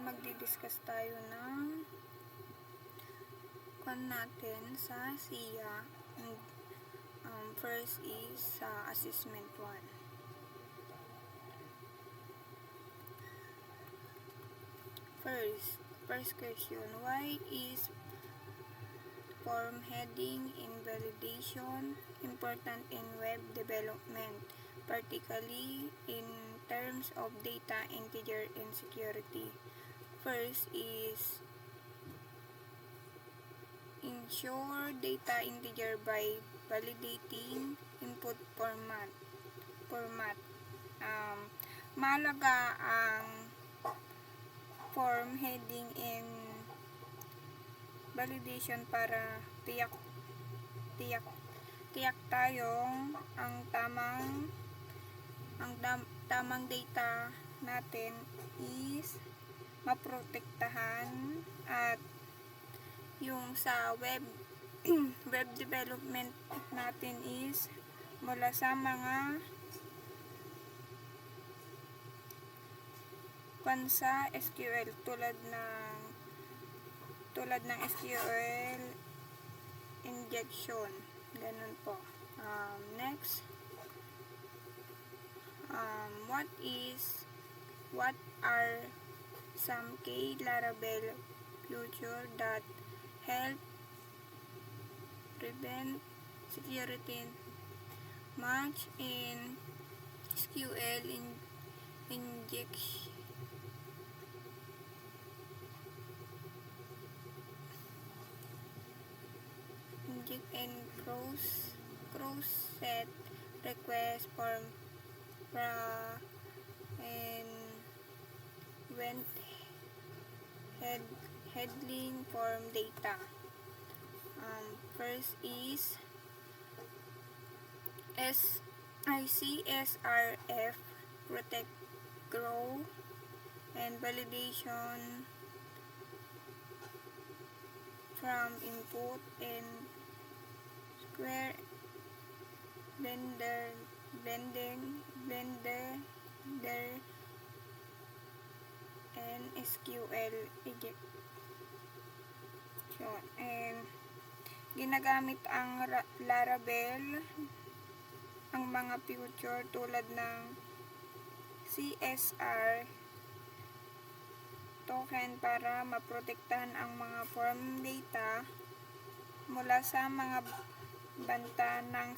magdi-discuss tayo ng natin sa SIA. First is sa assessment 1. First question, why is form heading invalidation important in web development, particularly in terms of data integer and security? First is ensure data integer by validating input format. Mahalaga ang form heading in validation para tiyak tayong ang tamang data natin is maprotektahan, at yung sa web development natin is mula sa mga sa SQL tulad ng SQL injection, ganun po. Next, what are some key Laravel features that help prevent security match in SQL injection and cross-set request form and when handling form data. First is ICSRF protect grow and validation from input and square vendor and SQL injection. And ginagamit ang Laravel ang mga feature tulad ng CSR token para maprotektahan ang mga form data mula sa mga banta ng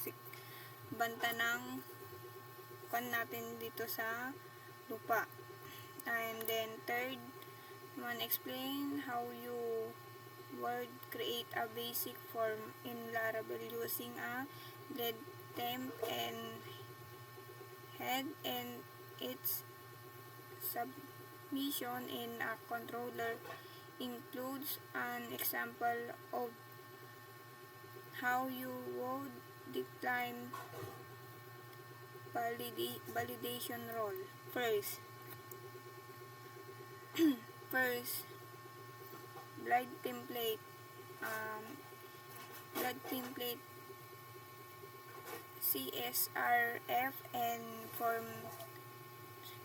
natin dito sa lupa. And then third one, explain how you would create a basic form in Laravel using a lead temp and head and its submission in a controller. Includes an example of how you would define validation role. First, blood template CSRF and form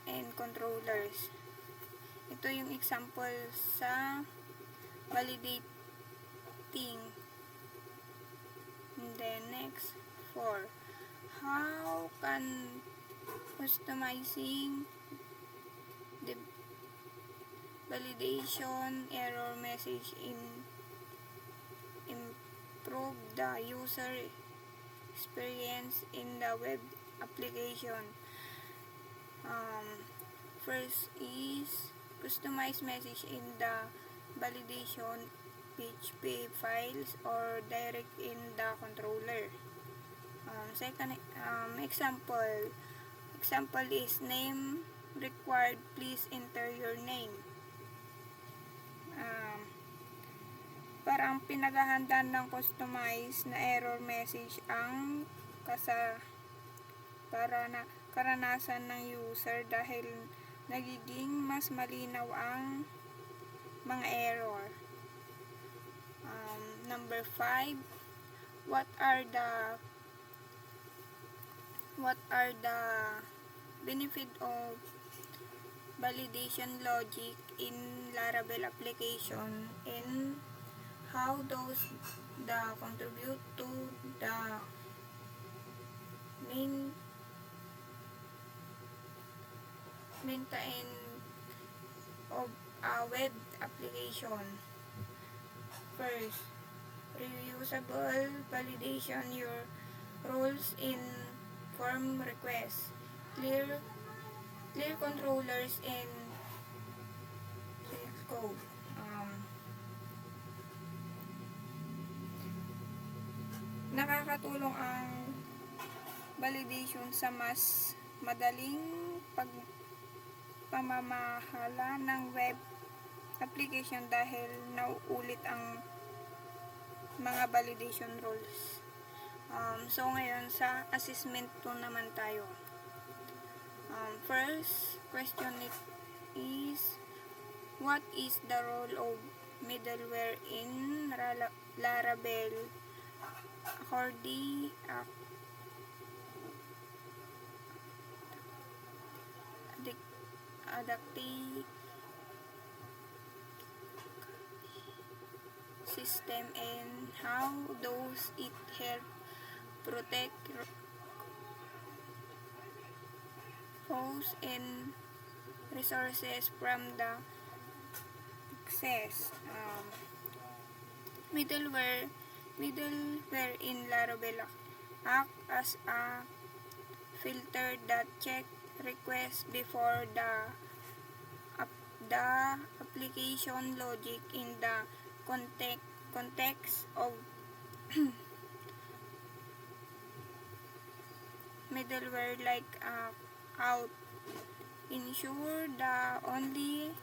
and controllers. Ito yung example sa validating. And then next, 4. How can customizing the validation error message improve the user experience in the web application? First is customize message in the validation PHP files or direct in the controller. Second example is name required, please enter your name. Parang pinaghahanda ng customize na error message ang karanasan ng user dahil nagiging mas malinaw ang mga error. Number 5, what are the benefit of validation logic in Laravel application, and how those contribute to the maintain of a web application. First, reusable validation your roles in form requests, clear controllers in code. Nakakatulong ang validation sa mas madaling pamamahala ng web application dahil nauulit ang mga validation rules. So ngayon sa assessment 2 naman tayo. First question is, what is the role of middleware in Laravel according adaptive system, and how does it help protect hosts and resources from the access. Middleware in Laravel act as a filter that check requests before the application logic in the context of middleware like out. Ensure the only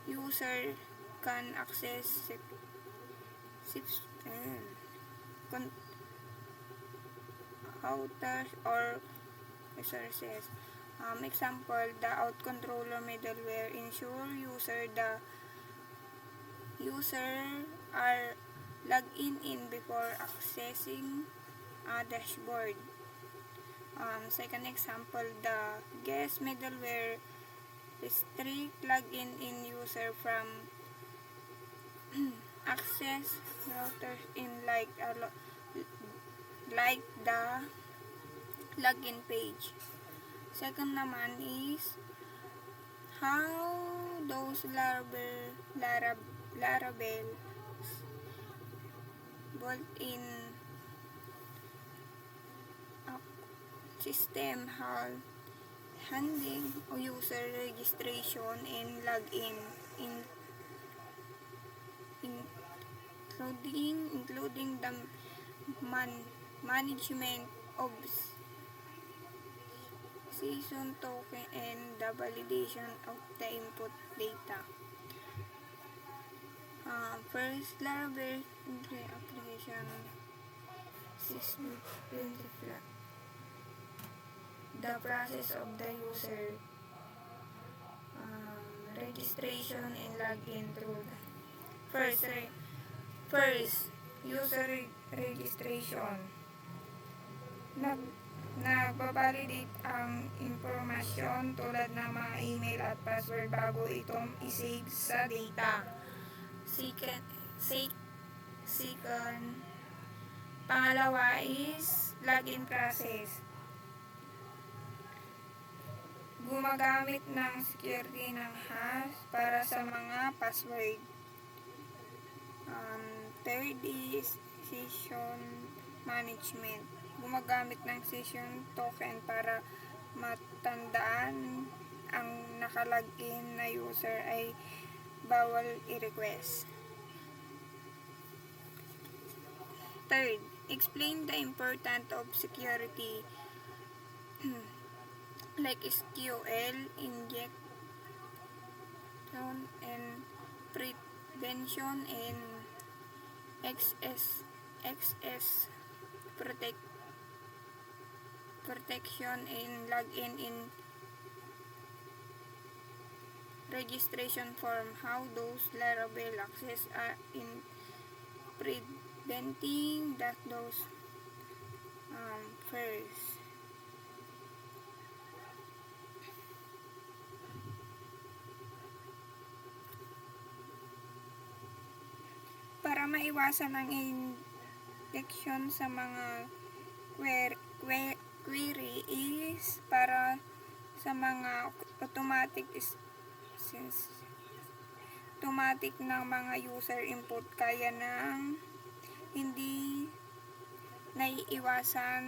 user can access routers or resources. Example, the out controller middleware ensure user are logged in before accessing a dashboard. Second example, the guest middleware restrict login in user from access routers in like the login page. Second naman is, how those Laravel built-in system handling user registration and login, including the management of session token and the validation of the input data. First, Laravel application system, the process of the user registration and login through. First, user registration. Nagbabalidate ang impormasyon tulad ng mga email at password bago itong isave sa data. Second, pangalawa is login process. Gumagamit ng security ng hash para sa mga password. Third is session management. Gumagamit ng session token para matandaan ang nakalagin na user ay bawal i-request. Third, explain the importance of security like SQL injection and prevention and XS protection and login in registration form. How those Laravel access are in preventing that those first. maiwasan ang injection sa mga query is para sa mga automatic ng mga user input kaya ng hindi naiiwasan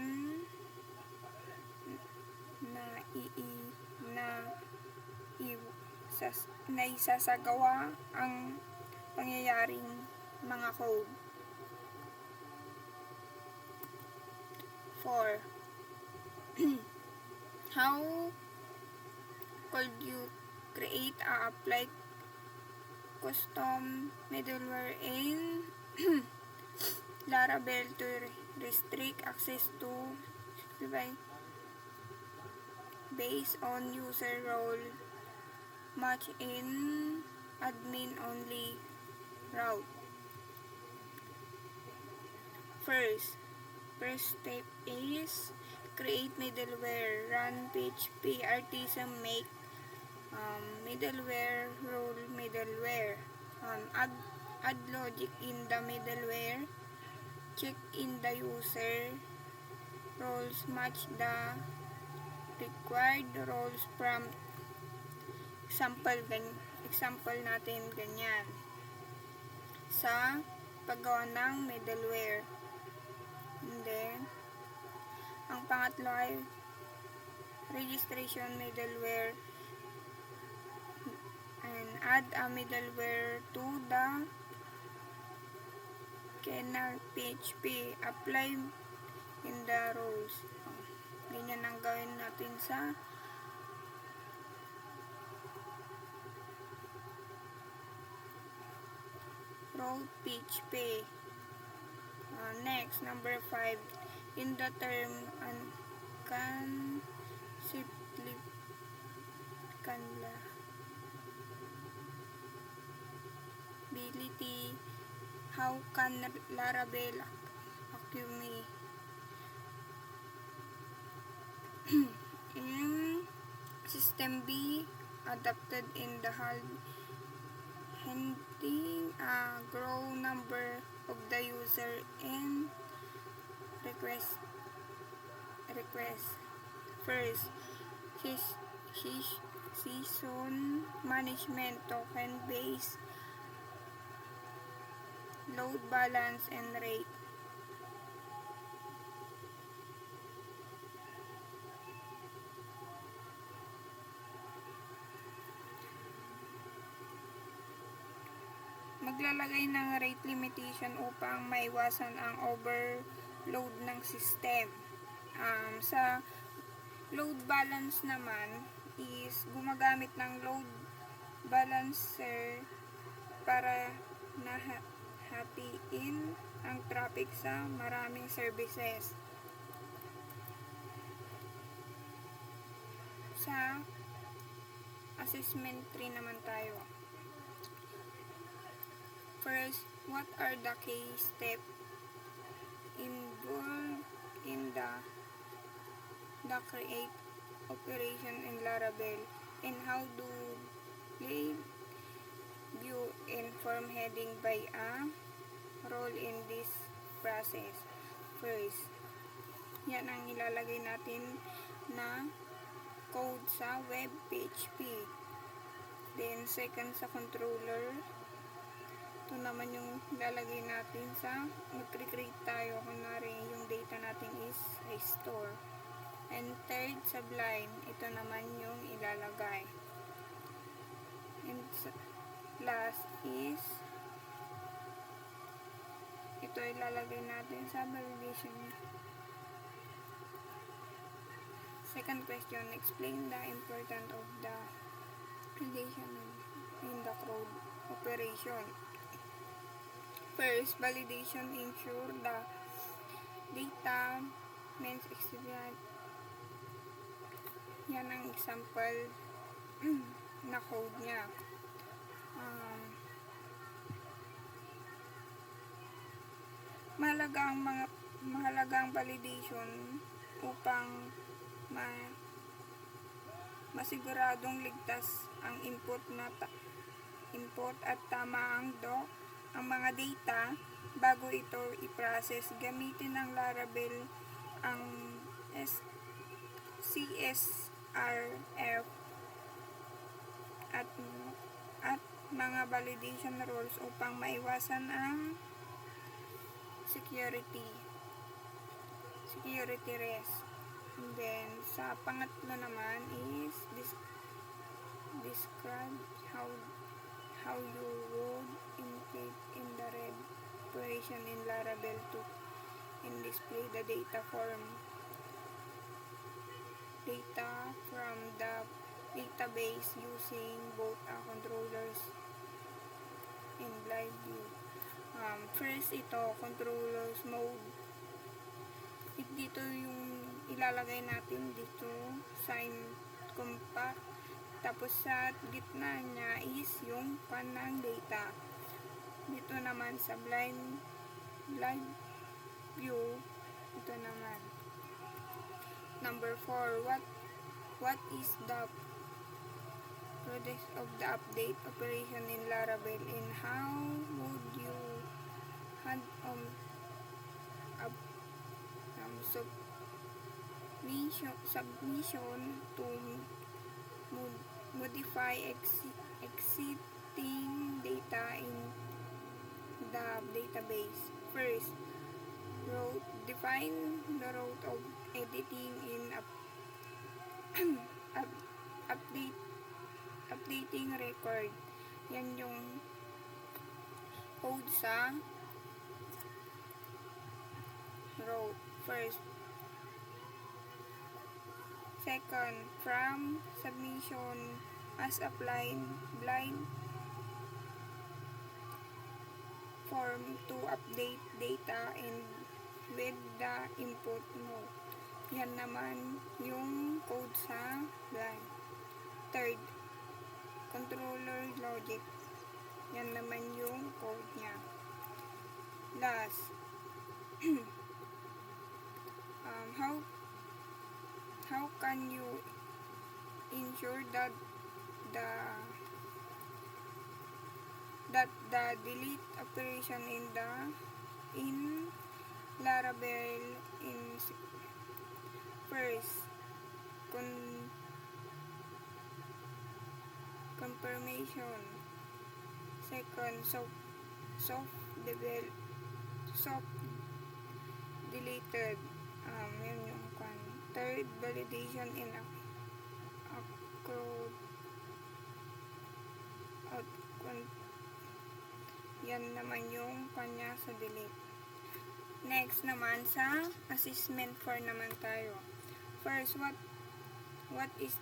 na isasagawa ang pangyayaring mga code. 4. How could you create a apply custom middleware in Laravel to restrict access to based on user role match in admin only route? First step is create middleware, run PHP artisan, make middleware role middleware, add logic in the middleware, check in the user roles, match the required roles from example natin ganyan sa paggawa ng middleware. And then ang pangatlo ay registration middleware, and add a middleware to the kernel PHP, apply in the roles. Ganyan ang gawin natin sa role PHP. Next, number 5. In the term ability, how can Laravel accumulate in system be adapted in the handling a grow number of the user and request. First, season management, token base, load balance, and rate. Maglalagay ng rate limitation upang maiwasan ang overload ng system. Sa load balance naman is gumagamit ng load balancer para hatiin ang traffic sa maraming services. Sa assessment 3 naman tayo. First, what are the key steps involved in the create operation in Laravel, and how do they view inform heading by a role in this process? First, yan ang ilalagay natin na code sa web PHP. Then, second sa controller. Ito naman yung ilalagay natin sa mag-create tayo. Kunwari, yung data natin is a store. And third, Sublime. Ito naman yung ilalagay. And last is ito ilalagay natin sa validation. Second question, explain the importance of the validation in the code operation. First, validation ensure the data means explicit. Yan ang example na code niya. Mahalaga ang validation upang masiguradong ligtas ang input at tama ang ang mga data bago ito i-process. Gamitin ng Laravel ang CSRF at mga validation rules upang maiwasan ang security risk. And then, sa pangatlo naman is describe how you would implement in the red operation in Laravel to display the data from the database using both controllers and live view. First, ito, controllers mode. Dito yung ilalagay natin dito sa compact. Tapos sa gitna niya is yung kanang data. Dito naman sa live view, ito naman. Number 4, what is the product of the update operation in Laravel and how would you handle submission to modify existing data in the database. First, define the route of editing in updating record. Yan yung code sa route. First. Second, from submission as a blind form to update data and with the input mode. Yan naman yung code sa blind. Third, controller logic. Yan naman yung code niya. Last, how can you ensure that the delete operation in Laravel in first confirmation, second soft deleted, yun yung third validation in yan naman yung kanya sa delete. Next naman sa assessment 4 naman tayo. First, what is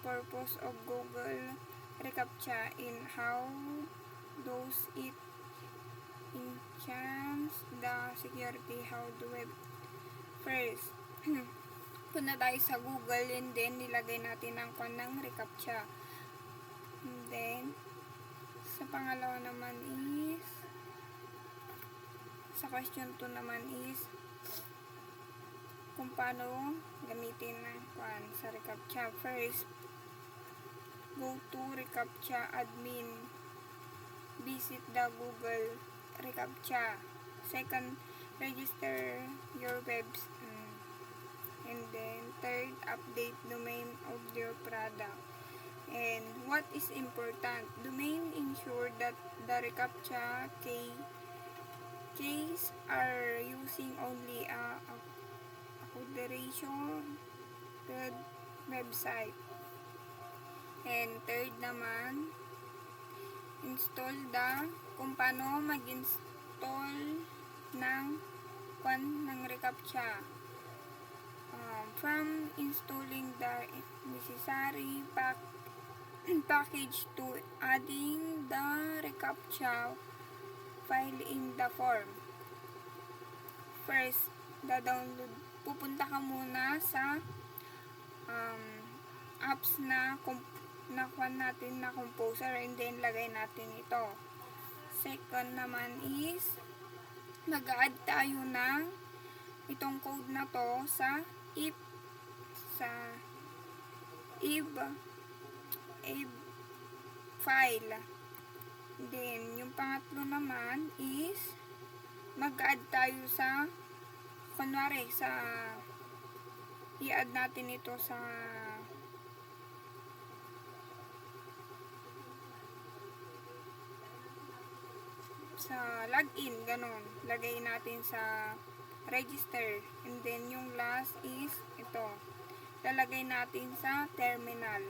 purpose of Google reCAPTCHA and how does it enhance the security? How do we first punta tayo sa Google and then nilagay natin ang kanang reCAPTCHA. And then sa pangalawa naman is sa question 2 naman is kung paano gamitin ng sa reCAPTCHA. First, go to reCAPTCHA admin, visit the Google reCAPTCHA. Second, register your webs, and then third, update domain of your product. And what is important, domain ensure that the reCAPTCHA keys are using only a federation website. And third naman, install kung paano mag-install ng reCAPTCHA. From installing the necessary package to adding the reCAPTCHA file in the form. First, pupunta ka muna sa apps na natin na composer and then lagay natin ito. Second naman is mag-add tayo ng itong code na to sa file. Then, yung pangatlo naman is mag-add tayo sa, kunwari, i-add natin ito sa login, ganon. Lagay natin sa register. And then, yung last is ito. Lalagay natin sa terminal.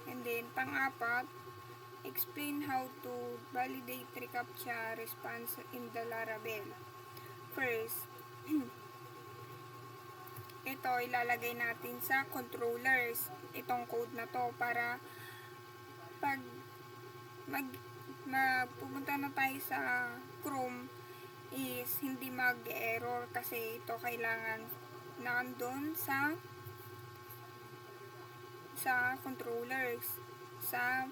And then, pang-apat, explain how to validate reCAPTCHA response in the Laravel. First, ito ilalagay natin sa controllers. Itong code na to para pag pupunta na tayo sa Chrome is hindi mag-error kasi ito kailangan nandun sa controllers sa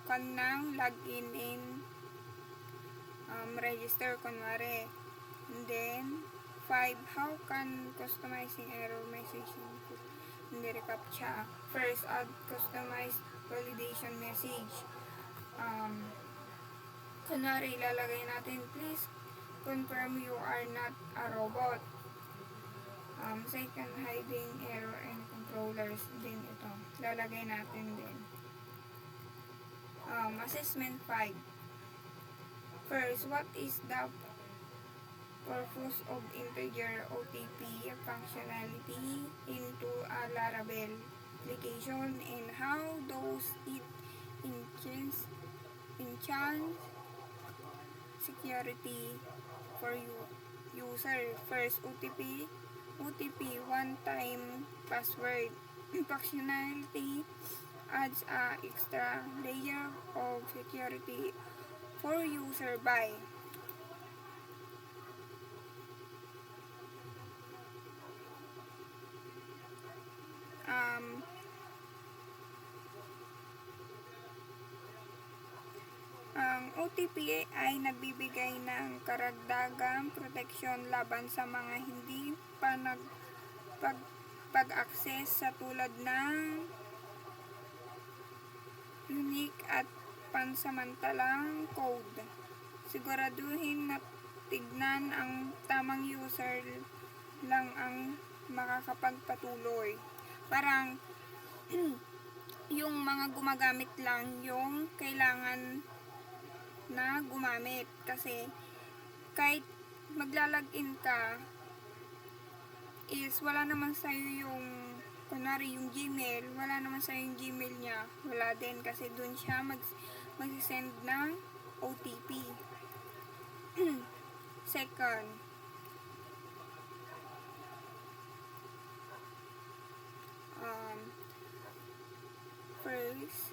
kanang login in register kunwari. And then 5, how can customizing error message in the reCAPTCHA? First, add customized validation message. Kunwari, ilalagay natin, please confirm you are not a robot. Second, hiding error and controllers. Din ito. Lalagay natin din. Assessment 5. First, what is the purpose of integer OTP functionality into a Laravel application and how does it enhance security for user? First, OTP one-time password functionality adds a extra layer of security for user by ang OTP ay nagbibigay ng karagdagang proteksyon laban sa mga hindi pa pag-access sa tulad ng unique at pansamantalang code. Siguraduhin na tignan ang tamang user lang ang makakapagpatuloy. Parang yung mga gumagamit lang yung kailangan na gumamit kasi kahit maglalagin ka is wala naman sa'yo yung kunwari yung Gmail, wala naman sa'yo yung Gmail niya, wala din kasi dun siya mag-send ng OTP. Second, first,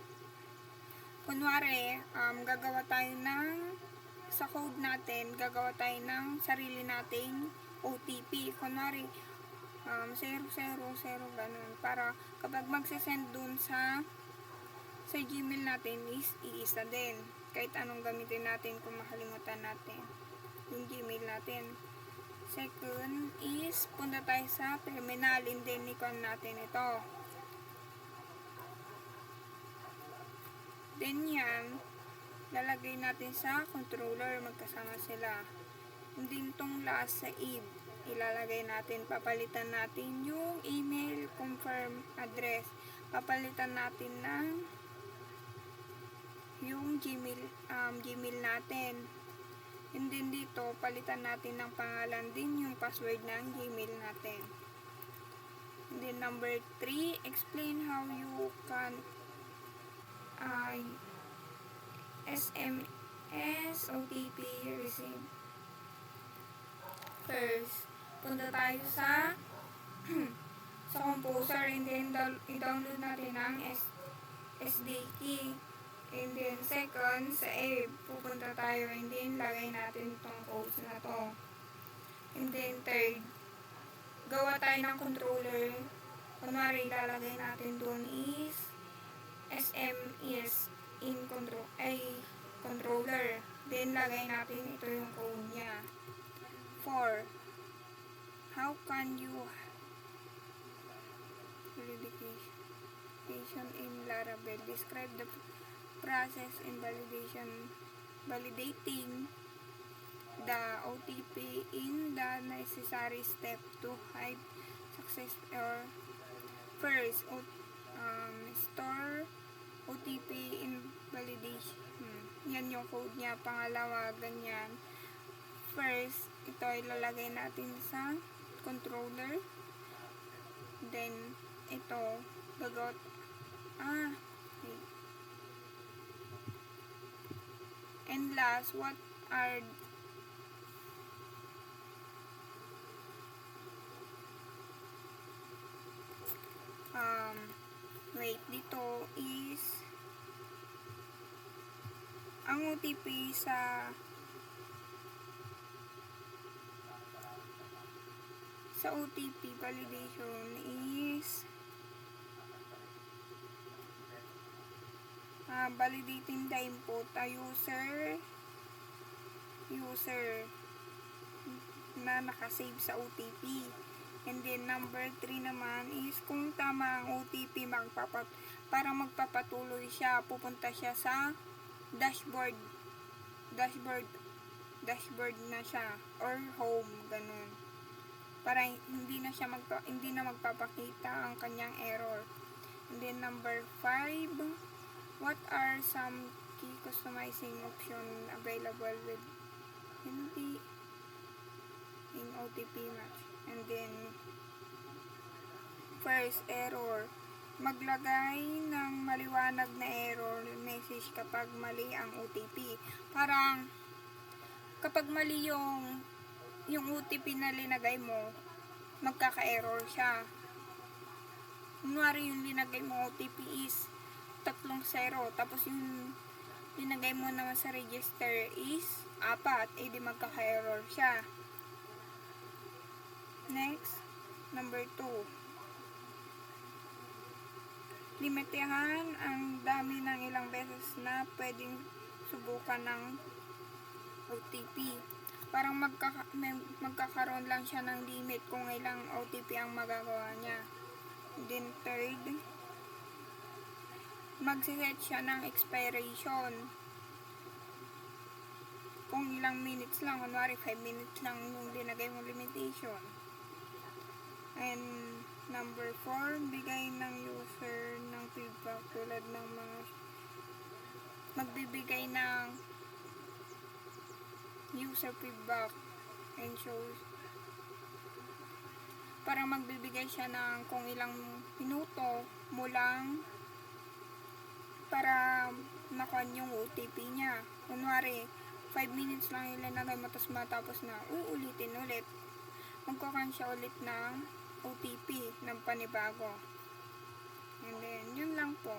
kunwari, gagawa tayo sa code natin, gagawa tayo ng sarili nating OTP. Kunwari, 000, ganun. Para kapag magsisend dun sa Gmail natin is iisa din. Kahit anong gamitin natin kung makalimutan natin yung Gmail natin. Second is, punta tayo sa terminal and then i-con natin ito. Then yan, lalagay natin sa controller, magkasama sila. Hindi itong last sa id, ilalagay natin, papalitan natin yung email confirm address, papalitan natin ng yung Gmail natin. And then dito, palitan natin ng pangalan din yung password ng Gmail natin. And then number 3, explain how you can SMS OTP receive. First, punta tayo sa Composer and then i-download natin ang SDK. And then second, sa Abe, pupunta tayo and then lagay natin itong codes na to. And then third, gawa tayo ng controller. Kunwari, lalagay natin doon is SMS in controller. Then lagay natin ito yung code niya. 4. How can you verification in Laravel? Describe the process in validating the OTP in the necessary step to hide success or first, store OTP in validation. Yan yung code niya. Pangalawa, ganyan. First, ito ay lalagay natin sa controller. Then, ito, wait. And last, what are dito is ang OTP sa OTP validation is validating the input a user na nakasave sa OTP. And then, number 3 naman is kung tama ang OTP, para magpapatuloy siya, pupunta siya sa dashboard na siya, or home, ganun. Para hindi na magpapakita ang kanyang error. And then, number 5, what are some key customizing options available with in OTP match? And then, first, error. Maglagay ng maliwanag na error message kapag mali ang OTP. Parang, kapag mali yung OTP na linagay mo, magkaka-error siya. Kunwari yung linagay mo OTP is 3 0, tapos yung linagay mo naman sa register is 4, di magkaka-error siya. Next, number 2. Limitahan ang dami ng ilang beses na pwedeng subukan ng OTP. Parang magkakaroon lang siya ng limit kung ilang OTP ang magagawa niya. Then third, magsiset siya ng expiration. Kung ilang minutes lang, kunwari 5 minutes lang yung linagay mong limitation. And number 4, bigay ng user ng feedback tulad ng magbibigay ng user feedback and shows. Parang magbibigay siya ng kung ilang minuto mo lang para makuha yung OTP niya. Kunwari, 5 minutes lang yung linagay mo, tapos matapos na, uulitin ulit. Magkukan siya ulit ng OTP ng panibago. And then, yun lang po.